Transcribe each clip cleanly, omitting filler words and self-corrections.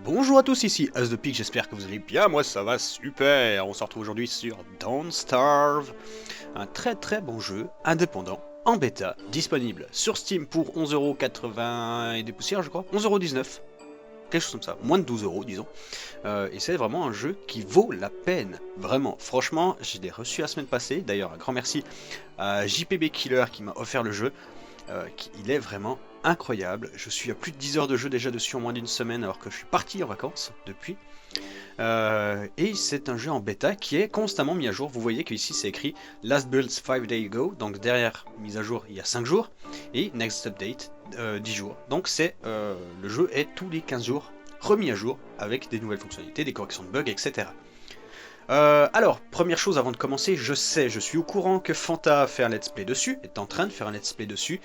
Bonjour à tous, ici As the Peak, j'espère que vous allez bien, moi ça va super. On se retrouve aujourd'hui sur Don't Starve, un très bon jeu indépendant, en bêta, disponible sur Steam pour 11,80€ et des poussières je crois, 11,19€, quelque chose comme ça, moins de 12€, disons. Et c'est vraiment un jeu qui vaut la peine, vraiment. Franchement, je l'ai reçu la semaine passée, d'ailleurs un grand merci à JPB Killer qui m'a offert le jeu. Il est vraiment incroyable. Je suis à plus de 10 heures de jeu déjà dessus en moins d'une semaine alors que je suis parti en vacances depuis. Et c'est un jeu en bêta qui est constamment mis à jour. Vous voyez qu'ici c'est écrit Last Build 5 days ago, donc derrière mise à jour il y a 5 jours, et Next Update 10 jours. Donc le jeu est tous les 15 jours remis à jour avec des nouvelles fonctionnalités, des corrections de bugs, etc. Alors, première chose avant de commencer, je suis au courant que Fanta fait un let's play dessus, est en train de faire un let's play dessus.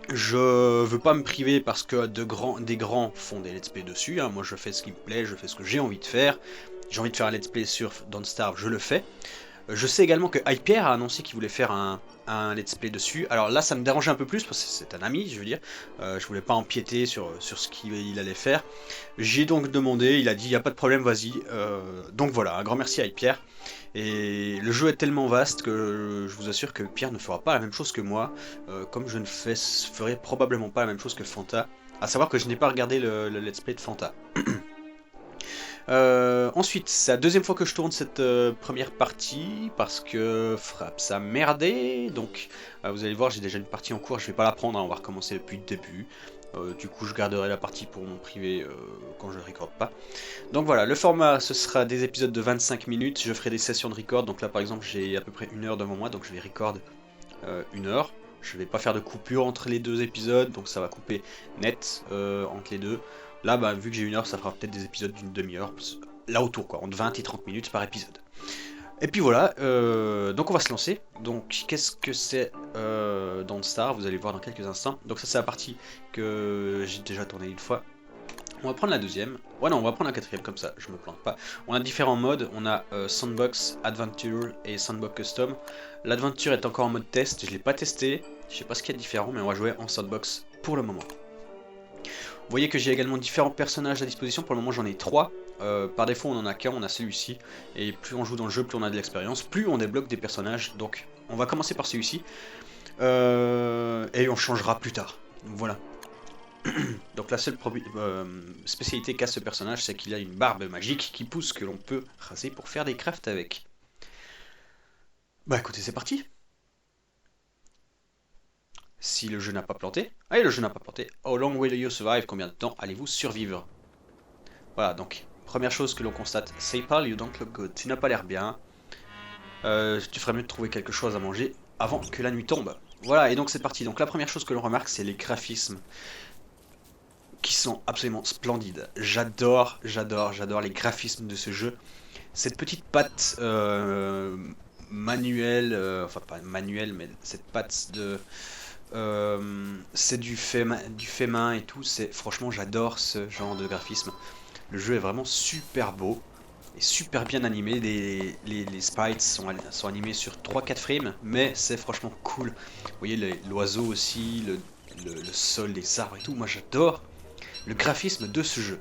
Je veux pas me priver parce que des grands font des let's play dessus, hein. Moi je fais ce qui me plaît, je fais ce que j'ai envie de faire. J'ai envie de faire un let's play sur Don't Starve, je le fais. Je sais également que Hyper a annoncé qu'il voulait faire un let's play dessus. Alors là ça me dérangeait un peu plus parce que c'est un ami, je veux dire. Je voulais pas empiéter sur ce qu'il allait faire. J'ai donc demandé, il a dit y a pas de problème, vas-y. Donc voilà, un grand merci à Hyper. Et le jeu est tellement vaste que je vous assure que Pierre ne fera pas la même chose que moi, comme je ne ferai probablement pas la même chose que Fanta. A savoir que je n'ai pas regardé le let's play de Fanta. Ensuite, c'est la deuxième fois que je tourne cette première partie parce que Fraps a merdé. Donc, vous allez voir, j'ai déjà une partie en cours. Je vais pas la prendre, hein, on va recommencer depuis le début. Du coup, je garderai la partie pour mon privé quand je ne recorde pas. Donc voilà, le format, ce sera des épisodes de 25 minutes. Je ferai des sessions de record. Donc là, par exemple, j'ai à peu près 1 heure devant moi. Donc je vais record 1 heure. Je vais pas faire de coupure entre les deux épisodes. Donc ça va couper net entre les deux. Là, bah, vu que j'ai 1 heure, ça fera peut-être des épisodes d'une demi-heure, là autour, quoi, entre 20 et 30 minutes par épisode. Et puis voilà, donc on va se lancer. Donc qu'est-ce que c'est Don't Starve, vous allez voir dans quelques instants. Donc ça c'est la partie que j'ai déjà tournée une fois. On va prendre la deuxième. Ouais non, on va prendre la quatrième comme ça, je me plante pas. On a différents modes, on a Sandbox, Adventure et Sandbox Custom. L'Adventure est encore en mode test, je l'ai pas testé, je sais pas ce qu'il y a de différent, mais on va jouer en Sandbox pour le moment. Vous voyez que j'ai également différents personnages à disposition, pour le moment j'en ai 3. Par défaut on en a qu'un, on a celui-ci. Et plus on joue dans le jeu, plus on a de l'expérience, plus on débloque des personnages. Donc on va commencer par celui-ci. Et on changera plus tard. Voilà. Donc la seule spécialité qu'a ce personnage, c'est qu'il a une barbe magique qui pousse que l'on peut raser pour faire des crafts avec. Bah écoutez, c'est parti. Si le jeu n'a pas planté. Allez, le jeu n'a pas planté. How long will you survive? Combien de temps allez-vous survivre? Voilà, donc, première chose que l'on constate. Seipal, you don't look good. Tu n'as pas l'air bien. Tu ferais mieux de trouver quelque chose à manger avant que la nuit tombe. Voilà, et donc c'est parti. Donc la première chose que l'on remarque, c'est les graphismes qui sont absolument splendides. J'adore les graphismes de ce jeu. Cette petite patte manuelle, enfin pas manuelle, mais cette patte de... c'est du fait main et tout, franchement j'adore ce genre de graphisme. Le jeu est vraiment super beau et super bien animé, les sprites sont animés sur 3-4 frames, mais c'est franchement cool. Vous voyez l'oiseau aussi, le sol, les arbres et tout, moi j'adore le graphisme de ce jeu.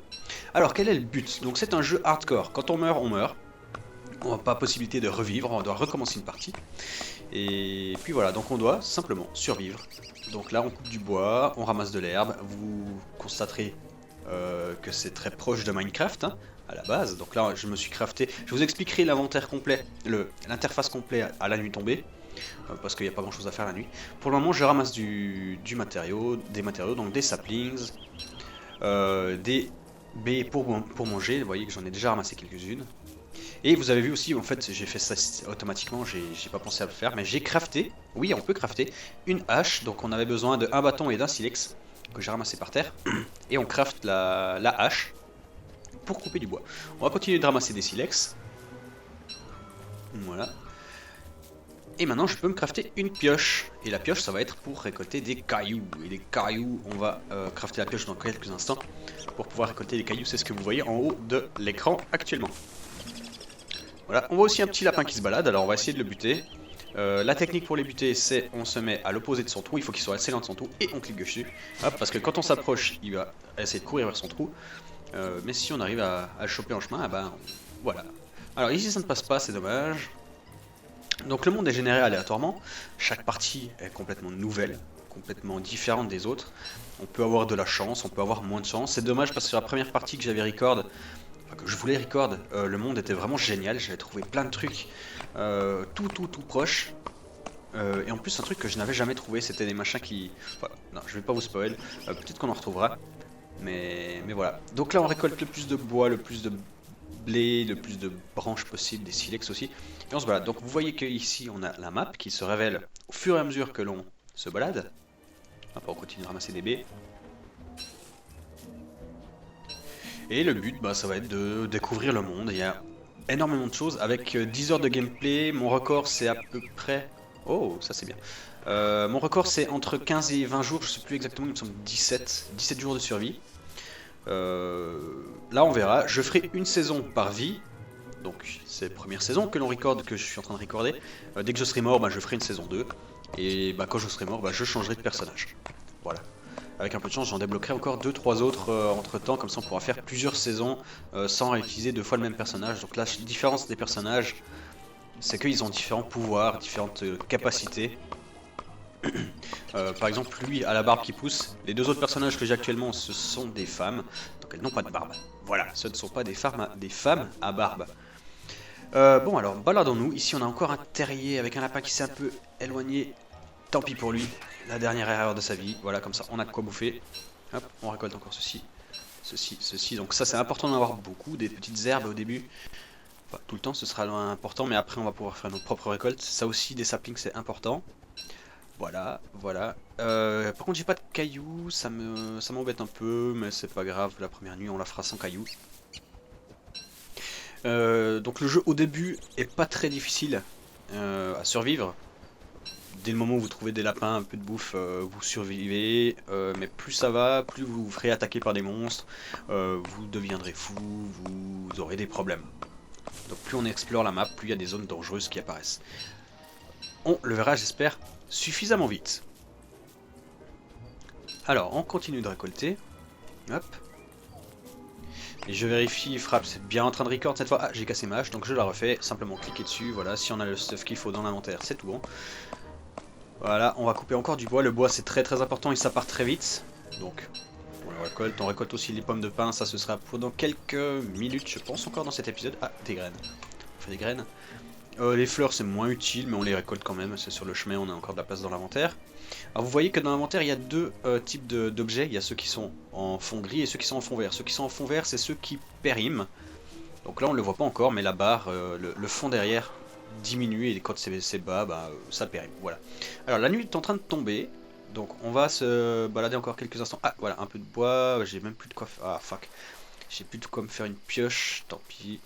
Alors quel est le but? Donc c'est un jeu hardcore, quand on meurt, on meurt. On n'a pas possibilité de revivre, on doit recommencer une partie. Et puis voilà, donc on doit simplement survivre. Donc là on coupe du bois, on ramasse de l'herbe, vous constaterez que c'est très proche de Minecraft, hein, à la base. Donc là je me suis crafté, je vous expliquerai l'inventaire complet, l'interface complète à la nuit tombée, parce qu'il n'y a pas grand chose à faire la nuit. Pour le moment je ramasse des matériaux, donc des saplings, des baies pour manger, vous voyez que j'en ai déjà ramassé quelques-unes. Et vous avez vu aussi, en fait, j'ai fait ça automatiquement, j'ai pas pensé à le faire, mais j'ai crafté, oui, on peut crafter, une hache. Donc on avait besoin d'un bâton et d'un silex, que j'ai ramassé par terre. Et on craft la hache pour couper du bois. On va continuer de ramasser des silex. Voilà. Et maintenant, je peux me crafter une pioche. Et la pioche, ça va être pour récolter des cailloux. Et les cailloux, on va crafter la pioche dans quelques instants. Pour pouvoir récolter les cailloux, c'est ce que vous voyez en haut de l'écran actuellement. Voilà, on voit aussi un petit lapin qui se balade, alors on va essayer de le buter. La technique pour les buter, c'est on se met à l'opposé de son trou, il faut qu'il soit assez loin de son trou, et on clique dessus. Hop, parce que quand on s'approche, il va essayer de courir vers son trou. Mais si on arrive à le choper en chemin, ben voilà. Alors ici ça ne passe pas, c'est dommage. Donc le monde est généré aléatoirement, chaque partie est complètement nouvelle, complètement différente des autres. On peut avoir de la chance, on peut avoir moins de chance. C'est dommage parce que sur la première partie que j'avais record, enfin, que je voulais record, le monde était vraiment génial, j'avais trouvé plein de trucs tout proche. Et en plus un truc que je n'avais jamais trouvé, c'était des machins qui... Voilà, non je vais pas vous spoil, peut-être qu'on en retrouvera. Mais voilà. Donc là on récolte le plus de bois, le plus de blé, le plus de branches possibles, des silex aussi. Et on se balade. Donc vous voyez qu'ici on a la map qui se révèle au fur et à mesure que l'on se balade. Hop, on continue de ramasser des baies. Et le but, bah, ça va être de découvrir le monde. Il y a énormément de choses. Avec 10 heures de gameplay, mon record c'est à peu près... Oh, ça c'est bien. Mon record c'est entre 15 et 20 jours, je sais plus exactement, il me semble 17 jours de survie. Là on verra, je ferai une saison par vie. Donc c'est la première saison que l'on record, que je suis en train de recorder. Dès que je serai mort, bah, je ferai une saison 2. Et bah, quand je serai mort, bah, je changerai de personnage. Voilà. Avec un peu de chance, j'en débloquerai encore 2-3 autres entre temps, comme ça on pourra faire plusieurs saisons sans réutiliser 2 fois le même personnage. Donc la différence des personnages, c'est qu'ils ont différents pouvoirs, différentes capacités. Par exemple, lui a la barbe qui pousse. Les 2 autres personnages que j'ai actuellement, ce sont des femmes. Donc elles n'ont pas de barbe. Voilà, ce ne sont pas des femmes à barbe. Bon alors, baladons-nous. Ici on a encore un terrier avec un lapin qui s'est un peu éloigné. Tant pis pour lui. La dernière erreur de sa vie. Voilà, comme ça on a de quoi bouffer. Hop, on récolte encore ceci. Ceci. Donc ça c'est important d'en avoir beaucoup. Des petites herbes au début. Enfin, tout le temps ce sera important. Mais après on va pouvoir faire nos propres récoltes. Ça aussi, des saplings c'est important. Voilà. Par contre j'ai pas de cailloux. Ça m'embête un peu. Mais c'est pas grave. La première nuit on la fera sans cailloux. Donc le jeu au début est pas très difficile à survivre. Dès le moment où vous trouvez des lapins, un peu de bouffe, vous survivez. Mais plus ça va, plus vous vous ferez attaquer par des monstres, vous deviendrez fou, vous aurez des problèmes. Donc plus on explore la map, plus il y a des zones dangereuses qui apparaissent. On le verra, j'espère, suffisamment vite. Alors, on continue de récolter. Hop. Et je vérifie, frappe, c'est bien en train de record cette fois. Ah, j'ai cassé ma hache, donc je la refais. Simplement cliquer dessus, voilà, si on a le stuff qu'il faut dans l'inventaire, c'est tout bon. Voilà, on va couper encore du bois. Le bois, c'est très important et ça part très vite. Donc, on le récolte. On récolte aussi les pommes de pin. Ça, ce sera pour dans quelques minutes, je pense, encore dans cet épisode. Ah, des graines. On fait des graines. Les fleurs, c'est moins utile, mais on les récolte quand même. C'est sur le chemin, on a encore de la place dans l'inventaire. Alors vous voyez que dans l'inventaire il y a 2 types d'objets, il y a ceux qui sont en fond gris et ceux qui sont en fond vert. Ceux qui sont en fond vert c'est ceux qui périment. Donc là on ne le voit pas encore mais la barre, le fond derrière diminue et quand c'est bas, bah, ça périme. Voilà. Alors la nuit est en train de tomber, donc on va se balader encore quelques instants. Ah voilà, un peu de bois, j'ai même plus de quoi faire. Ah fuck. J'ai plus de quoi me faire une pioche, tant pis.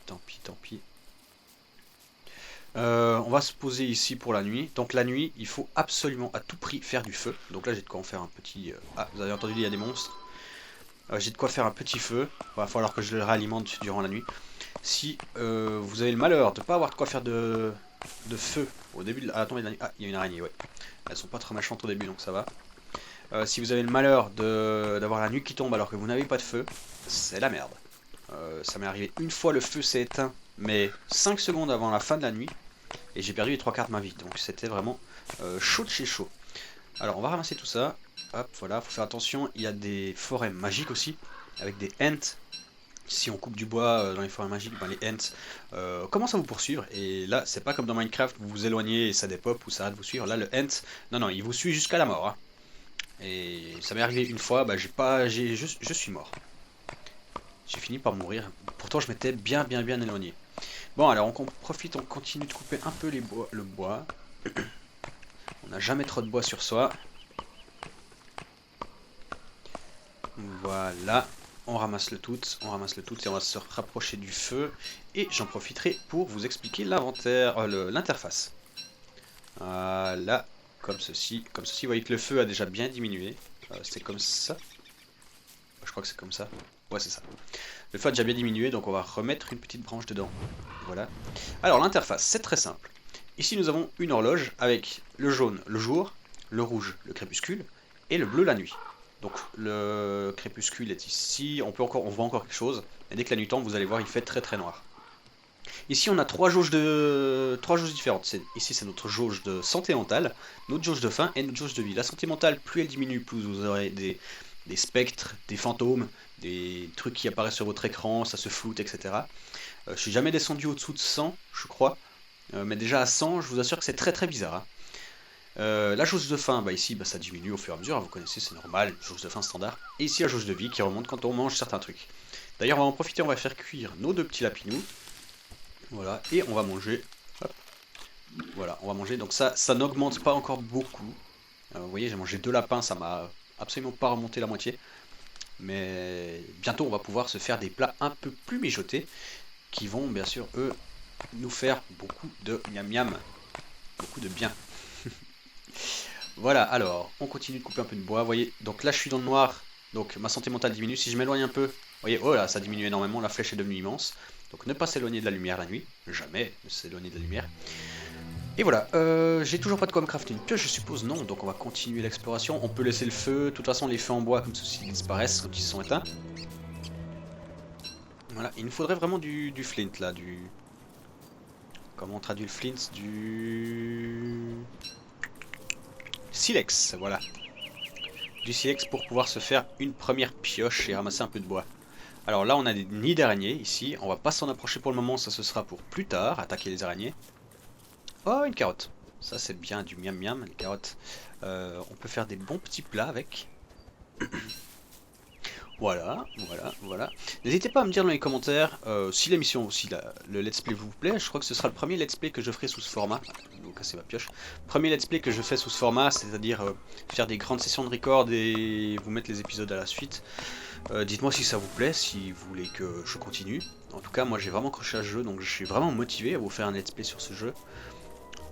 On va se poser ici pour la nuit. Donc la nuit, il faut absolument à tout prix faire du feu. Donc là j'ai de quoi en faire un petit... Ah, vous avez entendu, il y a des monstres. J'ai de quoi faire un petit feu. Il va falloir que je le réalimente durant la nuit. Si vous avez le malheur de ne pas avoir de quoi faire de feu au début de la tombée de la nuit... Ah, il y a une araignée, ouais. Elles sont pas très méchantes au début, donc ça va. Si vous avez le malheur d'avoir la nuit qui tombe alors que vous n'avez pas de feu, c'est la merde. Ça m'est arrivé une fois, le feu s'est éteint, mais 5 secondes avant la fin de la nuit. Et j'ai perdu les 3 quarts de ma vie, donc c'était vraiment chaud de chez chaud. Alors on va ramasser tout ça. Hop, voilà, faut faire attention, il y a des forêts magiques aussi, avec des ents. Si on coupe du bois dans les forêts magiques, ben les ents commencent à vous poursuivre. Et là, c'est pas comme dans Minecraft, vous vous éloignez et ça dépop ou ça arrête de vous suivre. Là, le ent, non, il vous suit jusqu'à la mort. Hein. Et ça m'est arrivé une fois, bah je suis mort. J'ai fini par mourir. Pourtant, je m'étais bien éloigné. Bon, alors on profite, on continue de couper un peu le bois. On n'a jamais trop de bois sur soi. Voilà, on ramasse le tout et on va se rapprocher du feu. Et j'en profiterai pour vous expliquer l'interface. Voilà, comme ceci. Vous voyez que le feu a déjà bien diminué. C'est comme ça. Je crois que c'est comme ça. Ouais, c'est ça. Le feu a déjà bien diminué, donc on va remettre une petite branche dedans. Voilà. Alors l'interface, c'est très simple. Ici nous avons une horloge avec le jaune le jour, le rouge le crépuscule et le bleu la nuit. Donc le crépuscule est ici, on voit encore quelque chose, et dès que la nuit tombe, vous allez voir, il fait très très noir. Ici on a trois jauges différentes. Ici c'est notre jauge de santé mentale, notre jauge de faim et notre jauge de vie. La santé mentale, plus elle diminue, plus vous aurez des spectres, des fantômes, des trucs qui apparaissent sur votre écran, ça se floute, etc. Je suis jamais descendu au-dessous de 100, je crois. Mais déjà à 100, je vous assure que c'est très très bizarre. Hein. La jauge de faim, bah ici ça diminue au fur et à mesure, vous connaissez, c'est normal, jauge de faim standard. Et ici la jauge de vie qui remonte quand on mange certains trucs. D'ailleurs on va en profiter, on va faire cuire nos deux petits lapinous. Voilà, et on va manger. Hop. Voilà, on va manger. Donc ça n'augmente pas encore beaucoup. Vous voyez, j'ai mangé 2 lapins, ça m'a absolument pas remonté la moitié. Mais bientôt on va pouvoir se faire des plats un peu plus mijotés, qui vont bien sûr, eux, nous faire beaucoup de miam miam. Beaucoup de bien. Voilà, alors, on continue de couper un peu de bois, vous voyez. Donc là je suis dans le noir, donc ma santé mentale diminue. Si je m'éloigne un peu, vous voyez, oh là, ça diminue énormément, la flèche est devenue immense. Donc ne pas s'éloigner de la lumière la nuit, jamais ne s'éloigner de la lumière. Et voilà, j'ai toujours pas de quoi me crafter une pioche, je suppose non, donc on va continuer l'exploration. On peut laisser le feu, de toute façon les feux en bois comme ceci disparaissent quand ils sont éteints. Voilà, il nous faudrait vraiment du flint là, du... Comment on traduit le flint? Du... Silex, voilà. Du silex pour pouvoir se faire une première pioche et ramasser un peu de bois. Alors là on a des nids d'araignées ici, on va pas s'en approcher pour le moment, ça ce sera pour plus tard, attaquer les araignées. Oh, une carotte. Ça c'est bien du miam miam, les carottes. On peut faire des bons petits plats avec. Voilà, voilà, voilà. N'hésitez pas à me dire dans les commentaires si l'émission, si le let's play vous plaît. Je crois que ce sera le premier let's play que je ferai sous ce format. Donc casser ma pioche. Premier let's play que je fais sous ce format, c'est-à-dire faire des grandes sessions de record et vous mettre les épisodes à la suite. Dites-moi si ça vous plaît, si vous voulez que je continue. En tout cas, moi j'ai vraiment accroché à ce jeu, donc je suis vraiment motivé à vous faire un let's play sur ce jeu.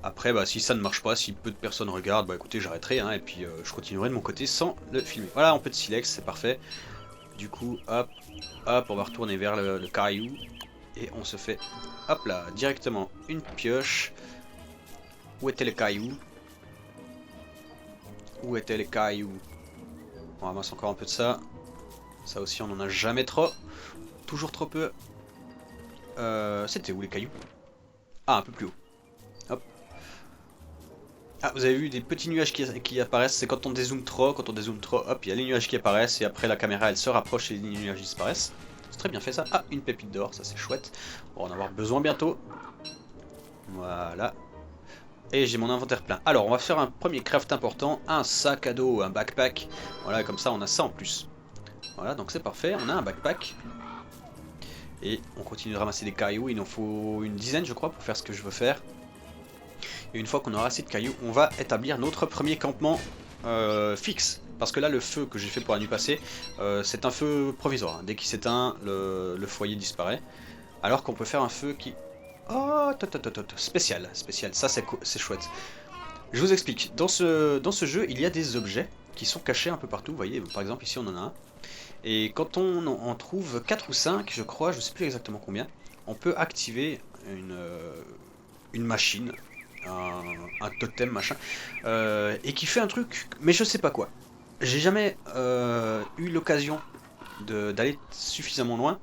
Après, bah, si ça ne marche pas, si peu de personnes regardent, bah écoutez, j'arrêterai, hein, et puis je continuerai de mon côté sans le filmer. Voilà, un peu de silex, c'est parfait. Du coup, hop, hop, on va retourner vers le caillou, et on se fait, hop là, directement une pioche. Où était le caillou? Où était le caillou? On ramasse encore un peu de ça. Ça aussi, on en a jamais trop. Toujours trop peu. C'était où les cailloux? Ah, un peu plus haut. Hop. Ah, vous avez vu des petits nuages qui apparaissent, c'est quand on dézoome trop, hop, il y a les nuages qui apparaissent et après la caméra elle se rapproche et les nuages disparaissent. C'est très bien fait ça. Ah, une pépite d'or, ça c'est chouette. On va en avoir besoin bientôt. Voilà. Et j'ai mon inventaire plein. Alors, on va faire un premier craft important, un sac à dos, un backpack. Voilà, comme ça on a ça en plus. Voilà, donc c'est parfait, on a un backpack. Et on continue de ramasser des cailloux, il en faut une dizaine je crois pour faire ce que je veux faire. Et une fois qu'on aura assez de cailloux, on va établir notre premier campement fixe. Parce que là, le feu que j'ai fait pour la nuit passée, c'est un feu provisoire. Dès qu'il s'éteint, le foyer disparaît. Alors qu'on peut faire un feu qui... Oh, spécial, spécial. Ça, c'est chouette. Je vous explique. Dans ce jeu, il y a des objets qui sont cachés un peu partout. Vous voyez, par exemple, ici, on en a un. Et quand on en trouve 4 ou 5, je crois, je sais plus exactement combien, on peut activer une machine, un totem machin, et qui fait un truc, mais je sais pas quoi. J'ai jamais eu l'occasion d'aller suffisamment loin.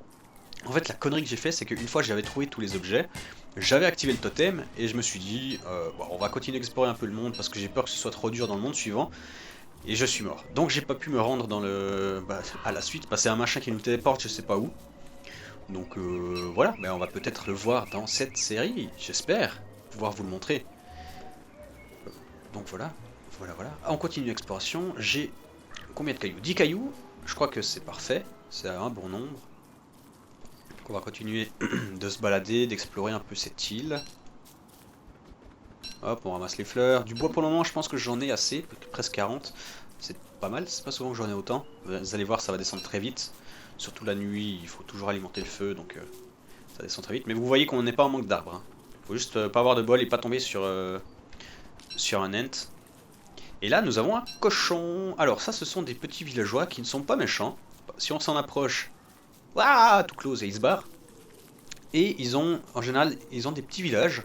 En fait, la connerie que j'ai fait, c'est qu'une fois j'avais trouvé tous les objets, j'avais activé le totem, et je me suis dit, bon, on va continuer d'explorer un peu le monde, parce que j'ai peur que ce soit trop dur dans le monde suivant. Et je suis mort. Donc j'ai pas pu me rendre dans à la suite, passer un machin qui nous téléporte je sais pas où. Donc voilà, mais on va peut-être le voir dans cette série, j'espère pouvoir vous le montrer. Donc voilà, voilà. On continue l'exploration, j'ai combien de cailloux? 10 cailloux, je crois que c'est parfait, c'est un bon nombre. Donc on va continuer de se balader, d'explorer un peu cette île. Hop, on ramasse les fleurs. Du bois pour le moment, je pense que j'en ai assez, presque 40. C'est pas mal, c'est pas souvent que j'en ai autant. Vous allez voir, ça va descendre très vite. Surtout la nuit, il faut toujours alimenter le feu, donc ça descend très vite. Mais vous voyez qu'on n'est pas en manque d'arbres. Hein. Faut juste pas avoir de bol et pas tomber sur un ent. Et là, nous avons un cochon. Alors ça, ce sont des petits villageois qui ne sont pas méchants. Si on s'en approche, waouh, tout close et ils se barrent. Et ils ont, en général, ils ont des petits villages.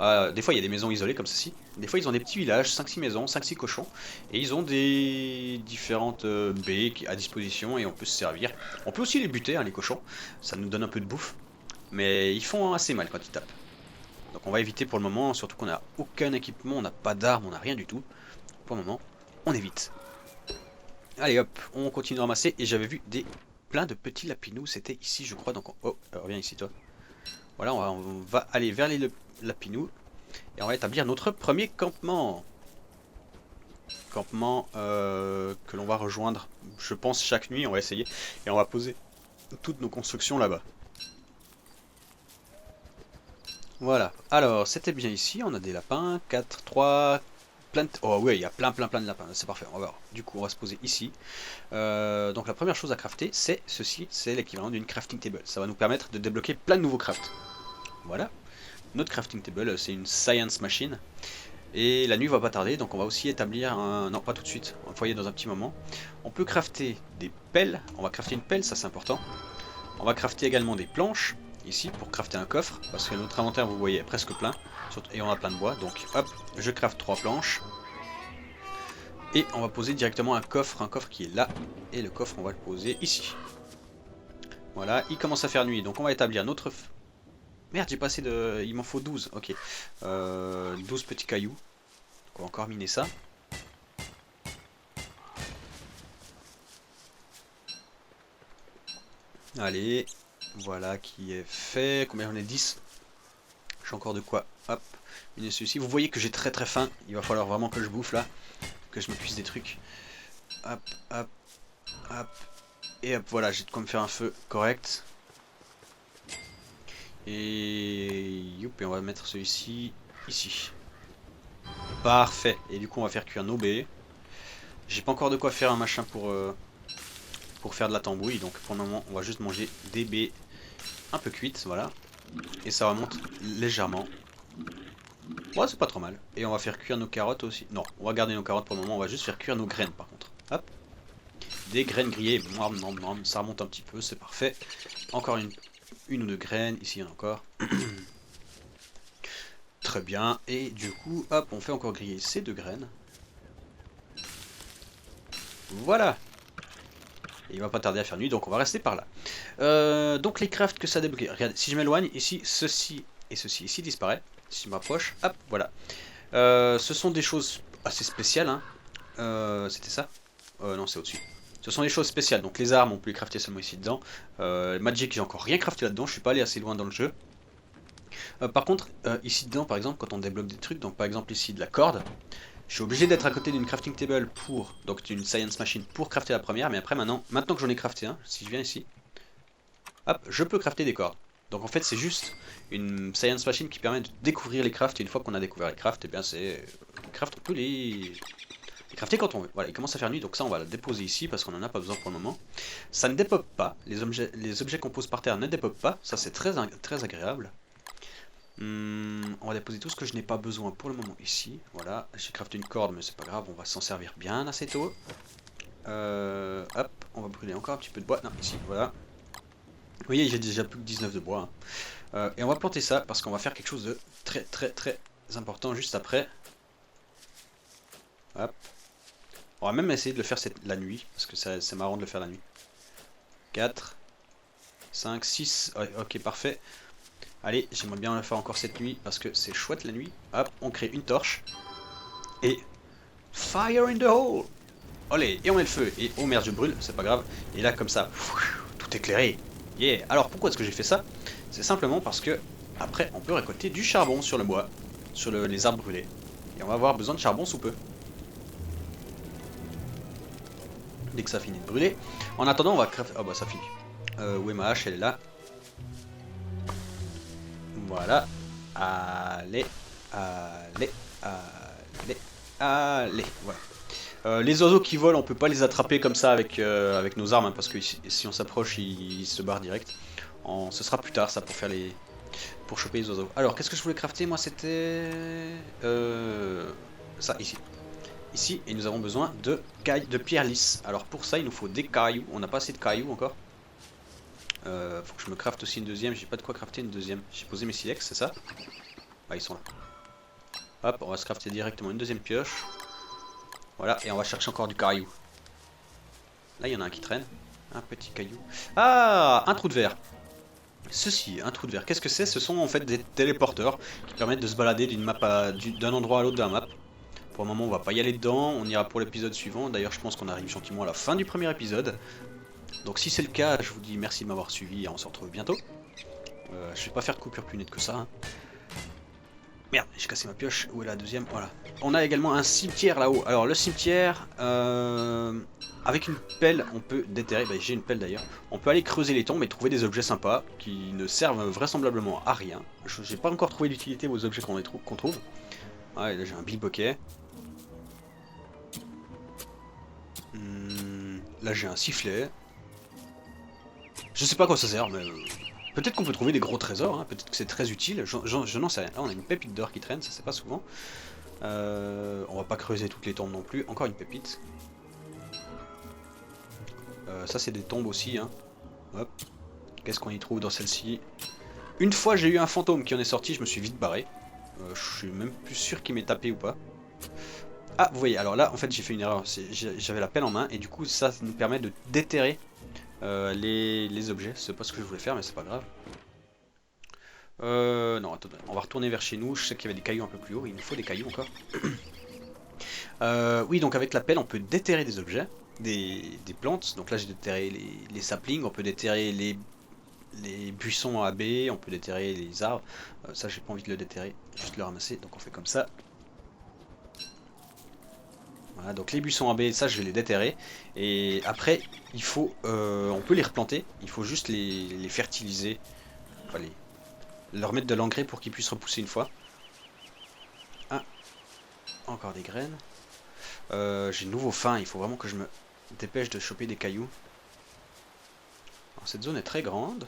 Des fois, il y a des maisons isolées comme ceci. Des fois ils ont des petits villages, 5-6 maisons, 5-6 cochons, et ils ont des différentes baies à disposition et on peut se servir. On peut aussi les buter, hein, les cochons, ça nous donne un peu de bouffe, mais ils font assez mal quand ils tapent. Donc on va éviter pour le moment, surtout qu'on n'a aucun équipement, on n'a pas d'armes, on n'a rien du tout. Pour le moment, on évite. Allez hop, on continue à ramasser, et j'avais vu plein de petits lapinous, c'était ici je crois, donc oh, reviens ici toi. Voilà, on va aller vers les lapinous. Et on va établir notre premier campement. Campement que l'on va rejoindre, je pense, chaque nuit. On va essayer. Et on va poser toutes nos constructions là-bas. Voilà. Alors, c'était bien ici. On a des lapins. 4, 3... Plein de... Oh oui, il y a plein de lapins. C'est parfait. On va voir. Du coup, on va se poser ici. Donc la première chose à crafter, c'est ceci. C'est l'équivalent d'une crafting table. Ça va nous permettre de débloquer plein de nouveaux crafts. Voilà. Notre crafting table, c'est une science machine. Et la nuit va pas tarder, donc on va aussi établir un... Non, pas tout de suite, un foyer dans un petit moment. On peut crafter des pelles, on va crafter une pelle, ça c'est important. On va crafter également des planches, ici, pour crafter un coffre, parce que notre inventaire, vous voyez, est presque plein. Et on a plein de bois, donc hop, je crafte 3 planches. Et on va poser directement un coffre qui est là. Et le coffre, on va le poser ici. Voilà, il commence à faire nuit, donc on va établir notre... Merde, j'ai passé de... Il m'en faut 12, ok. 12 petits cailloux. On va encore miner ça. Allez, voilà qui est fait. Combien j'en ai? 10. J'ai encore de quoi. Hop, miner celui-ci. Vous voyez que j'ai très faim. Il va falloir vraiment que je bouffe là. Que je me cuise des trucs. Hop, hop, hop. Et hop, voilà, j'ai de quoi me faire un feu correct. Et... Youp, et on va mettre celui-ci ici. Parfait. Et du coup, on va faire cuire nos baies. J'ai pas encore de quoi faire un machin pour faire de la tambouille. Donc pour le moment, on va juste manger des baies un peu cuites. Voilà. Et ça remonte légèrement. Ouais, c'est pas trop mal. Et on va faire cuire nos carottes aussi. Non, on va garder nos carottes pour le moment. On va juste faire cuire nos graines par contre. Hop. Des graines grillées. Ça remonte un petit peu. C'est parfait. Encore une ou deux graines. Ici, il y en a encore. Très bien. Et du coup, hop, on fait encore griller ces 2 graines. Voilà. Et il va pas tarder à faire nuit, donc on va rester par là. Donc les crafts que ça débloque. Regardez, si je m'éloigne, ici, ceci et ceci ici disparaît. Si je m'approche, hop, voilà. Ce sont des choses assez spéciales. Hein. C'était ça non, c'est au-dessus. Ce sont des choses spéciales. Donc les armes, on peut les crafter seulement ici dedans. Magic, j'ai encore rien crafté là-dedans. Je suis pas allé assez loin dans le jeu. Par contre, ici dedans, par exemple, quand on débloque des trucs, donc par exemple ici de la corde, je suis obligé d'être à côté d'une crafting table pour, donc d'une science machine pour crafter la première, mais après maintenant que j'en ai crafté un, si je viens ici, hop, je peux crafter des cordes. Donc en fait c'est juste une science machine qui permet de découvrir les crafts, et une fois qu'on a découvert les crafts, et bien c'est... on peut les crafter quand on veut. Voilà, il commence à faire nuit, donc ça on va la déposer ici parce qu'on n'en a pas besoin pour le moment. Ça ne dépop pas, les objets qu'on pose par terre ne dépopent pas, ça c'est très agréable. On va déposer tout ce que je n'ai pas besoin pour le moment ici. Voilà, j'ai crafté une corde mais c'est pas grave, on va s'en servir bien assez tôt. Hop, on va brûler encore un petit peu de bois. Non, ici, voilà. Vous voyez, j'ai déjà plus que 19 de bois. Hein. Et on va planter ça parce qu'on va faire quelque chose de très important juste après. Hop. On va même essayer de le faire la nuit parce que c'est marrant de le faire la nuit. 4, 5, 6. Ouais, ok, parfait. Allez, j'aimerais bien le faire encore cette nuit parce que c'est chouette la nuit. Hop, on crée une torche. Et... Fire in the hole. Allez, et on met le feu. Et oh merde, je brûle, c'est pas grave. Et là, comme ça, tout éclairé. Yeah. Alors, pourquoi est-ce que j'ai fait ça? C'est simplement parce que, après, on peut récolter du charbon sur le bois, sur les arbres brûlés. Et on va avoir besoin de charbon sous peu. Dès que ça finit de brûler. En attendant, on va crafter... Oh bah, ça finit. Où est ma hache? Elle est là. Voilà. Allez. Voilà. Les oiseaux qui volent, on peut pas les attraper comme ça avec nos armes, hein, parce que si on s'approche, ils se barrent direct. Ce sera plus tard, ça, pour choper les oiseaux. Alors, qu'est-ce que je voulais crafter? Moi, c'était... ça, ici. Ici, et nous avons besoin de pierres lisses. Alors, pour ça, il nous faut des cailloux. On n'a pas assez de cailloux encore. Faut que je me crafte aussi une deuxième. J'ai pas de quoi crafter une deuxième. J'ai posé mes silex, c'est ça? Ah, ils sont là. Hop, on va se crafter directement une deuxième pioche. Voilà, et on va chercher encore du caillou. Là, il y en a un qui traîne. Un petit caillou. Ah, un trou de verre. Ceci, un trou de verre. Qu'est-ce que c'est? Ce sont en fait des téléporteurs qui permettent de se balader d'une map d'un endroit à l'autre de la map. Pour le moment, on va pas y aller dedans. On ira pour l'épisode suivant. D'ailleurs, je pense qu'on arrive gentiment à la fin du premier épisode. Donc si c'est le cas, je vous dis merci de m'avoir suivi et on se retrouve bientôt. Je vais pas faire de coupure plus nette que ça. Hein. Merde, j'ai cassé ma pioche. Où est la deuxième? Voilà. On a également un cimetière là-haut. Alors le cimetière, avec une pelle, on peut déterrer. Bah, j'ai une pelle d'ailleurs. On peut aller creuser les tombes et trouver des objets sympas qui ne servent vraisemblablement à rien. J'ai pas encore trouvé l'utilité aux objets qu'on trouve. Ah, et là j'ai un bilboquet. Là j'ai un sifflet. Je sais pas à quoi ça sert, mais peut-être qu'on peut trouver des gros trésors, hein. Peut-être que c'est très utile, je n'en sais rien. Là on a une pépite d'or qui traîne, ça c'est pas souvent. On va pas creuser toutes les tombes non plus, encore une pépite. Ça c'est des tombes aussi, hein. Hop. Qu'est-ce qu'on y trouve dans celle-ci? Une fois j'ai eu un fantôme qui en est sorti, je me suis vite barré. Je suis même plus sûr qu'il m'ait tapé ou pas. Ah, vous voyez, alors là en fait j'ai fait une erreur, j'avais la pelle en main et du coup ça nous permet de déterrer les objets. C'est pas ce que je voulais faire mais c'est pas grave. Non, attendez, on va retourner vers chez nous. Je sais qu'il y avait des cailloux un peu plus haut, il nous faut des cailloux encore. Oui, donc avec la pelle on peut déterrer des objets, des plantes. Donc là j'ai déterré les saplings, on peut déterrer les buissons à baies, on peut déterrer les arbres. Ça j'ai pas envie de le déterrer, juste le ramasser, donc on fait comme ça. Voilà, donc les buissons à baies, ça je vais les déterrer. Et après, il faut, on peut les replanter, il faut juste les fertiliser. Enfin, leur mettre de l'engrais pour qu'ils puissent repousser une fois. Ah, encore des graines. J'ai de nouveau faim, il faut vraiment que je me dépêche de choper des cailloux. Alors, cette zone est très grande.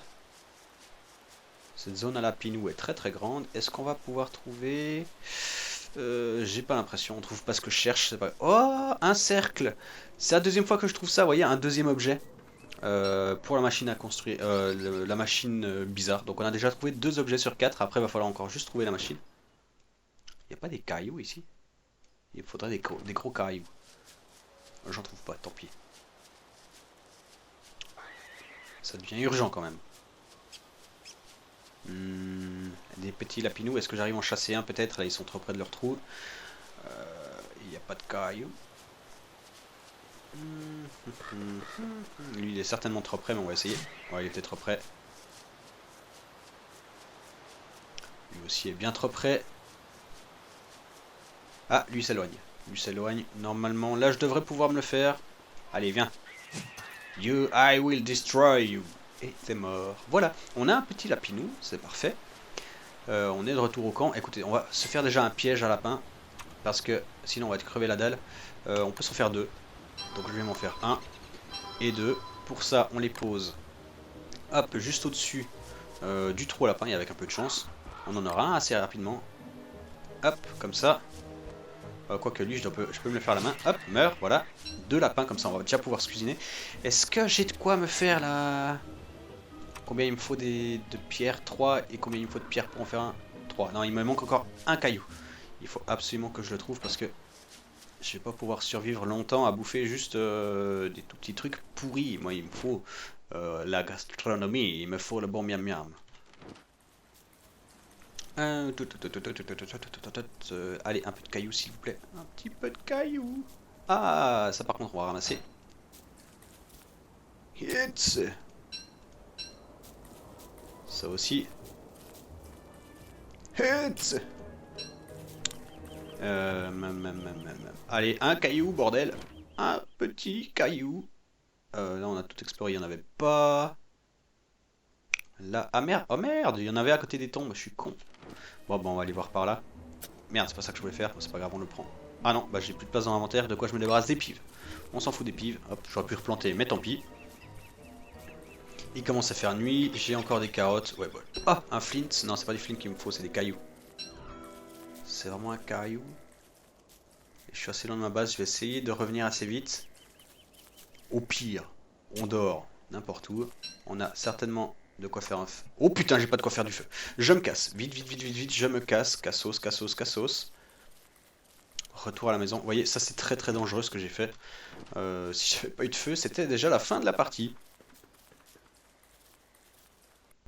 Cette zone à la pinou est très très grande. Est-ce qu'on va pouvoir trouver... j'ai pas l'impression, on trouve pas ce que je cherche. Pas... Oh, un cercle! C'est la deuxième fois que je trouve ça, vous voyez, un deuxième objet. Pour la machine à construire, la machine bizarre. Donc on a déjà trouvé 2 objets sur 4, après il va falloir encore juste trouver la machine. Il n'y a pas des cailloux ici? Il faudrait des gros cailloux. J'en trouve pas, tant pis. Ça devient urgent quand même. Des petits lapinous, est-ce que j'arrive à en chasser un peut-être? Là ils sont trop près de leur trou. Il n'y a pas de cailloux. Lui il est certainement trop près mais on va essayer. Ouais il est peut-être trop près. Lui aussi est bien trop près. Ah lui s'éloigne. Lui s'éloigne. Normalement là je devrais pouvoir me le faire. Allez viens. You I will destroy you. Et t'es mort. Voilà, on a un petit lapinou, c'est parfait. On est de retour au camp. Écoutez, on va se faire déjà un piège à lapin. Parce que sinon on va être crever la dalle. On peut s'en faire 2. Donc je vais m'en faire 1 et 2. Pour ça, on les pose. Hop, juste au-dessus du trou à lapin, et avec un peu de chance. On en aura un assez rapidement. Hop, comme ça. Quoique lui, je peux me le faire à la main. Hop, meurs, voilà. 2 lapins, comme ça on va déjà pouvoir se cuisiner. Est-ce que j'ai de quoi me faire là? Combien il me faut de pierres? 3. Et combien il me faut de pierres pour en faire un? 3. Non, il me manque encore un caillou. Il faut absolument que je le trouve parce que je vais pas pouvoir survivre longtemps à bouffer juste des tout petits trucs pourris. Moi, il me faut la gastronomie, il me faut le bon miam miam. Allez, un peu de cailloux s'il vous plaît. Un petit peu de cailloux. Ah, ça par contre on va ramasser. Hits. Ça aussi. Hits. Allez, un caillou, bordel. Un petit caillou. Là, on a tout exploré, il n'y en avait pas. Là, ah merde, oh merde, il y en avait à côté des tombes, je suis con. Bon, on va aller voir par là. Merde, c'est pas ça que je voulais faire, c'est pas grave, on le prend. Ah non, bah j'ai plus de place dans l'inventaire, de quoi je me débarrasse des pives. On s'en fout des pives, hop, j'aurais pu replanter, mais tant pis. Il commence à faire nuit, j'ai encore des carottes, ouais, voilà. Ah, un flint, non, c'est pas des flints qu'il me faut, c'est des cailloux. C'est vraiment un caillou. Et je suis assez loin de ma base, je vais essayer de revenir assez vite. Au pire, on dort n'importe où. On a certainement de quoi faire un feu. Oh putain, j'ai pas de quoi faire du feu. Je me casse. Vite, vite, vite, vite, vite, je me casse. Cassos, cassos, cassos. Retour à la maison. Vous voyez, ça c'est très très dangereux ce que j'ai fait. Si j'avais pas eu de feu, c'était déjà la fin de la partie.